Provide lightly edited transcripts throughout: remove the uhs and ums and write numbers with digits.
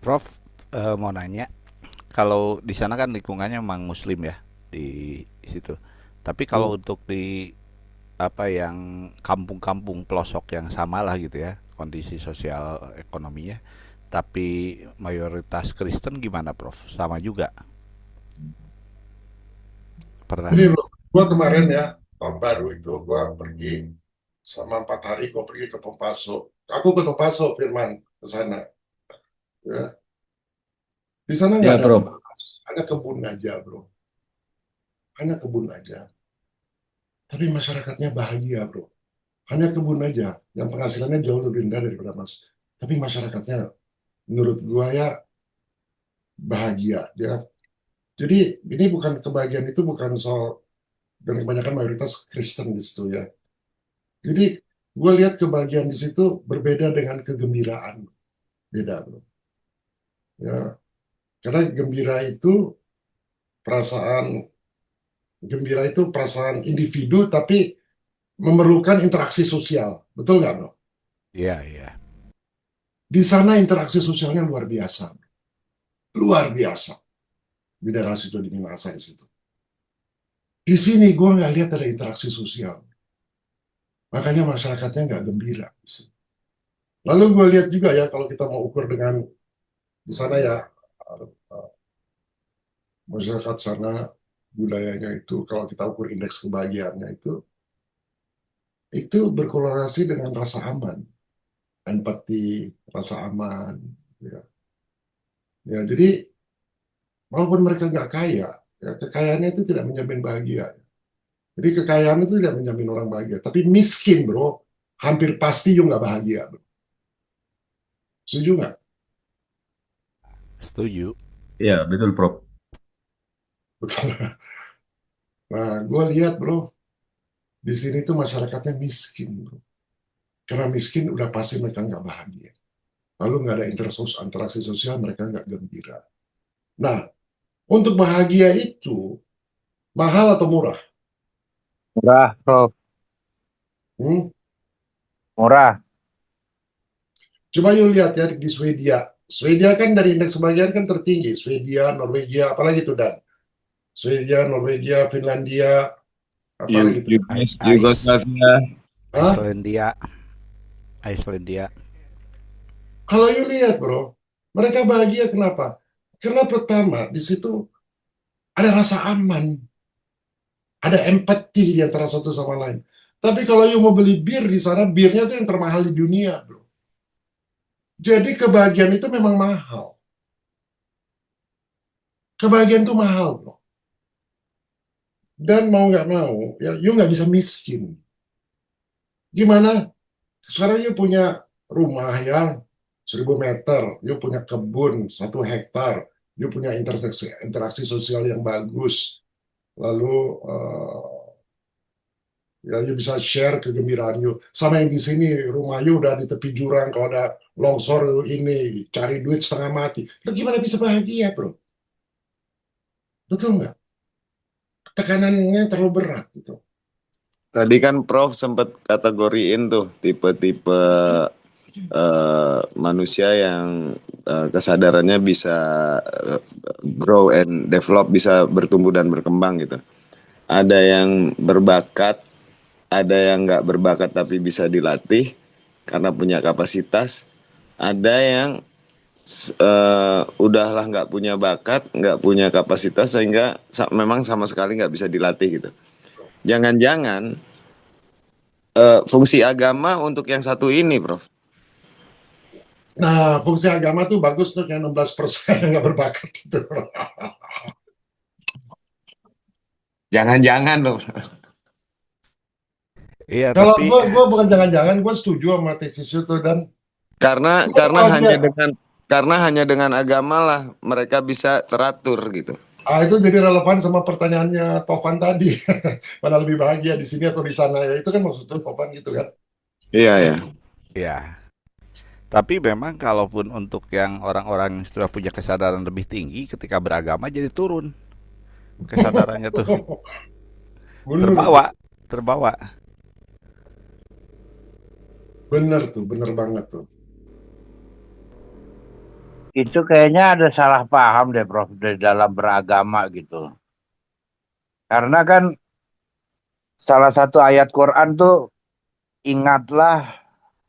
Prof, mau nanya, kalau di sana kan lingkungannya memang Muslim ya di situ. Tapi kalau Hmm. untuk di apa yang kampung-kampung pelosok yang sama lah gitu ya kondisi sosial ekonominya, tapi mayoritas Kristen gimana, Prof? Sama juga pernah? Ini loh, gua kemarin ya, tahun baru itu gua pergi sama 4 hari gua pergi ke Tompaso. Aku ke Tompaso, Firman, ke sana. Ya. Di sana nggak Ya, ada bro. rumah, hanya kebun aja, bro. Hanya kebun aja. Tapi masyarakatnya bahagia, bro. Hanya kebun aja, yang penghasilannya jauh lebih rendah daripada mas. Tapi masyarakatnya, menurut gua ya bahagia. Ya. Jadi ini bukan kebahagiaan itu bukan soal dan kebanyakan mayoritas Kristen di situ ya. Jadi gue lihat kebahagiaan di situ berbeda dengan kegembiraan, beda bro. Ya, karena perasaan gembira itu perasaan individu tapi memerlukan interaksi sosial, betul nggak bro? Iya, iya. Di sana interaksi sosialnya luar biasa, luar biasa. Di daerah situ di Minahasa di situ. Di sini gue nggak lihat ada interaksi sosial, makanya masyarakatnya nggak gembira. Lalu gue lihat juga ya kalau kita mau ukur dengan di sana ya masyarakat sana budayanya itu kalau kita ukur indeks kebahagiaannya itu berkorelasi dengan rasa aman, empati, rasa aman. Ya, ya jadi walaupun mereka nggak kaya, ya, kekayaannya itu tidak menjamin bahagia. Jadi kekayaan itu tidak menjamin orang bahagia. Tapi miskin bro, hampir pasti you nggak bahagia. Bro. Setuju nggak? Setuju. Ya, betul, Prof. Betul. Nah, gue lihat bro, di sini tuh masyarakatnya miskin bro. Karena miskin udah pasti mereka nggak bahagia. Lalu nggak ada interaksi sosial, mereka nggak gembira. Nah, untuk bahagia itu mahal atau murah? Murah, Prof. Hmm? Murah. Coba yuk lihat ya di Swedia. Swedia kan dari indeks kebahagiaan kan tertinggi. Swedia, Norwegia, apalagi itu Dan? Swedia, Norwegia, Finlandia, apalagi itu Dan? Ice, Yugoslavia. Hah? Icelandia, Icelandia. Kalau yuk lihat bro, mereka bahagia kenapa? Karena pertama di situ ada rasa aman, ada empati di antara satu sama lain. Tapi kalau yuk mau beli bir di sana, birnya tuh yang termahal di dunia, bro. Jadi kebahagiaan itu memang mahal. Kebahagiaan itu mahal, bro. Dan mau nggak mau, ya, you nggak bisa miskin. Gimana? Sekarang you punya rumah ya, 1.000 meter, you punya kebun 1 hektar, you punya interaksi sosial yang bagus, lalu ya you bisa share kegembiraan you. Sama yang di sini, rumah you udah di tepi jurang, kalau ada longsor you ini cari duit setengah mati. Lu gimana bisa bahagia, bro? Betul nggak? Tekanannya terlalu berat gitu. Tadi kan Prof sempat kategoriin tuh tipe-tipe manusia yang kesadarannya bisa eh, grow and develop, bisa bertumbuh dan berkembang gitu. Ada yang berbakat, ada yang nggak berbakat tapi bisa dilatih karena punya kapasitas. Ada yang udahlah nggak punya bakat, nggak punya kapasitas sehingga memang sama sekali nggak bisa dilatih gitu. Jangan-jangan fungsi agama untuk yang satu ini, Prof. Nah, fungsi agama tuh bagus tuh yang 16% yang nggak berbakat itu. Jangan-jangan loh. Iya, Kalau tapi gue bukan jangan-jangan, gue setuju sama tesis itu dan Karena gue karena bahagia. hanya dengan agama lah mereka bisa teratur gitu. Ah, itu jadi relevan sama pertanyaannya Tovan tadi. Mana lebih bahagia di sini atau di sana ya? Itu kan maksudnya Tovan gitu kan. Iya ya. ya. Tapi memang kalaupun untuk yang orang-orang yang sudah punya kesadaran lebih tinggi ketika beragama jadi turun kesadarannya tuh. Bener tuh. Terbawa, terbawa. Bener tuh, bener banget tuh. Itu kayaknya ada salah paham deh, Prof, dari dalam beragama gitu. Karena kan salah satu ayat Quran tuh, ingatlah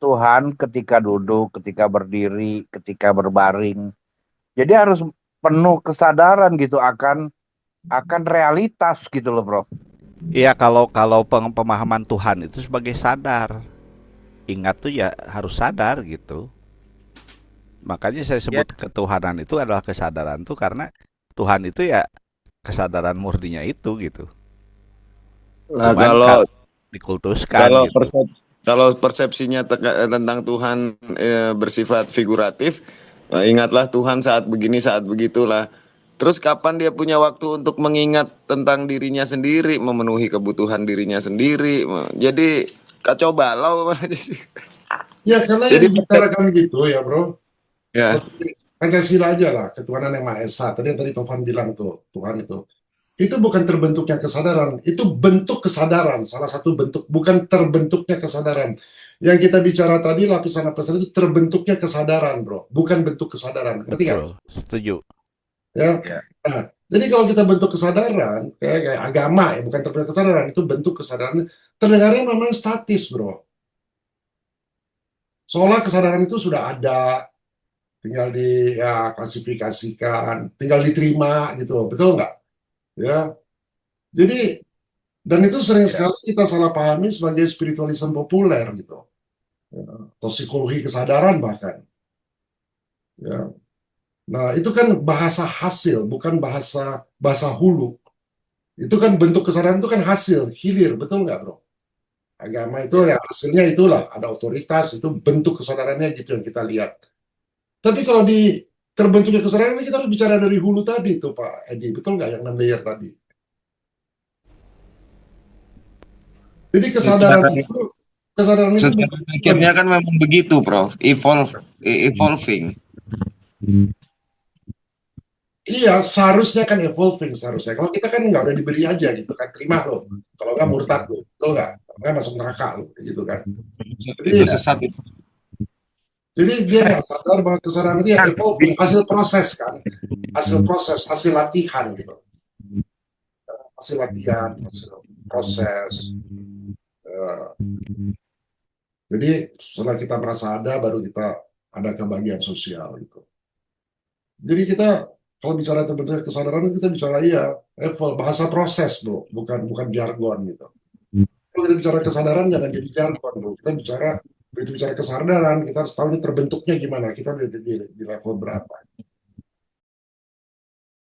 Tuhan ketika duduk, ketika berdiri, ketika berbaring. Jadi harus penuh kesadaran gitu akan realitas gitu loh, Prof. Iya, kalau kalau pemahaman Tuhan itu sebagai sadar. Ingat tuh ya harus sadar gitu. Makanya saya Ya, sebut ketuhanan itu adalah kesadaran tuh karena Tuhan itu ya kesadaran murninya itu gitu. Nah, Cuman kalau dikultuskan kalau gitu. kalau persepsinya tentang Tuhan bersifat figuratif, ingatlah Tuhan saat begini, saat begitulah. Terus kapan dia punya waktu untuk mengingat tentang dirinya sendiri, memenuhi kebutuhan dirinya sendiri? Jadi kacau balau aja sih. Ya, karena yang Jadi dibicarakan gitu ya, bro. ya, Seperti Pancasila aja lah, ketuhanan yang Maha Esa. Tadi Tovan bilang tuh, Tuhan itu. Itu bukan terbentuknya kesadaran, itu bentuk kesadaran. Salah satu bentuk, bukan terbentuknya kesadaran. Yang kita bicara tadi, lapisan-lapisan itu terbentuknya kesadaran, bro. Bukan bentuk kesadaran. Ngerti nggak? Betul, setuju. Ya. ya, Nah, jadi kalau kita bentuk kesadaran, kayak agama ya, bukan terbentuk kesadaran, itu bentuk kesadaran. Terdengarnya memang statis, bro. Seolah kesadaran itu sudah ada, tinggal di ya, klasifikasikan, tinggal diterima gitu, betul nggak? Ya, jadi dan itu sering ya. sekali kita salah pahami sebagai spiritualisme populer gitu, ya, atau psikologi kesadaran bahkan. Ya. Nah itu kan bahasa hasil, bukan bahasa bahasa hulu. Itu kan bentuk kesadaran itu kan hasil, hilir, betul nggak bro? Agama itu Ya. ya hasilnya itulah, ada otoritas, itu bentuk kesadarannya gitu yang kita lihat. Tapi kalau di terbentuknya kesadaran ini kita harus bicara dari hulu tadi tuh Pak Edi, betul nggak yang 6 layer tadi? Jadi secara kesadaran itu secara bukan. akhirnya kan memang begitu, Prof. Evolving. Iya, seharusnya kan evolving seharusnya. Kalau kita kan nggak udah diberi aja gitu kan, terima loh. Kalau nggak murtad loh, betul nggak? Kalau nggak masuk neraka loh, gitu kan. Jadi, Itu sesat. jadi dia nggak sadar bahwa kesadaran itu ya evolving, hasil proses kan, hasil proses, hasil latihan gitu, hasil latihan, hasil proses. Eh, jadi setelah kita merasa ada, baru kita ada kebahagiaan sosial gitu. Jadi kita kalau bicara tentang kesadaran kita bicara iya, bahasa proses bro, bukan jargon gitu. Kalau kita bicara kesadaran jangan jadi jargon bro. Kita bicara begitu bicara kesadaran kita harus tahu ini terbentuknya gimana, kita di level berapa.